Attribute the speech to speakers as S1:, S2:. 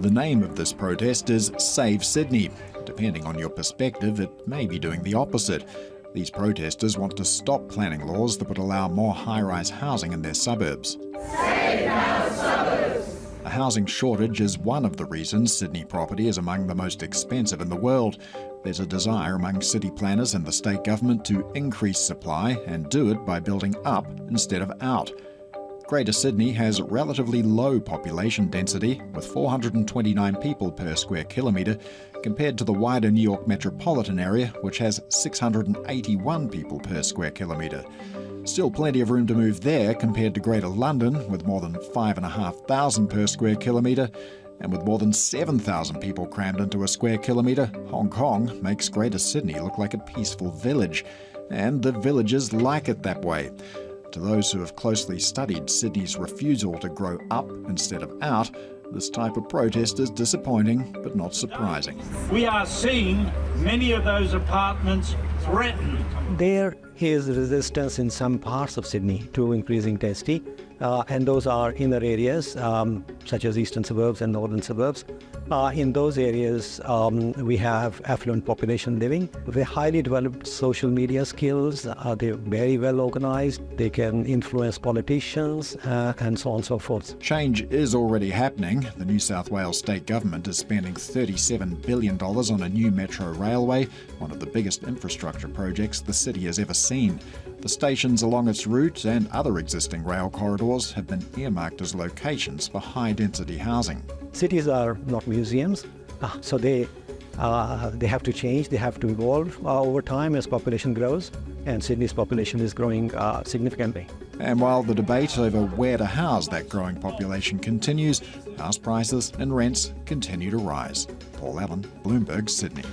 S1: The name of this protest is Save Sydney. Depending on your perspective, it may be doing the opposite. These protesters want to stop planning laws that would allow more high-rise housing in their suburbs.
S2: Save our suburbs!
S1: A housing shortage is one of the reasons Sydney property is among the most expensive in the world. There's a desire among city planners and the state government to increase supply and do it by building up instead of out. Greater Sydney has relatively low population density, with 429 people per square kilometre, compared to the wider New York metropolitan area, which has 681 people per square kilometre. Still plenty of room to move there compared to Greater London, with more than 5,500 per square kilometre, and with more than 7,000 people crammed into a square kilometre. Hong Kong makes Greater Sydney look like a peaceful village, and the villagers like it that way. To those who have closely studied Sydney's refusal to grow up instead of out, this type of protest is disappointing but not surprising.
S3: We are seeing many of those apartments threatened.
S4: There is resistance in some parts of Sydney to increasing density, and those are inner areas such as eastern suburbs and northern suburbs. In those areas, we have affluent population living with highly developed social media skills. They're very well organized. They can influence politicians and so on and so forth.
S1: Change is already happening. The New South Wales state government is spending $37 billion on a new metro railway, one of the biggest infrastructure projects the city has ever seen. The stations along its route and other existing rail corridors have been earmarked as locations for high-density housing.
S4: Cities are not museums, so they have to change, they have to evolve over time as population grows, and Sydney's population is growing significantly.
S1: And while the debate over where to house that growing population continues, house prices and rents continue to rise. Paul Allen, Bloomberg, Sydney.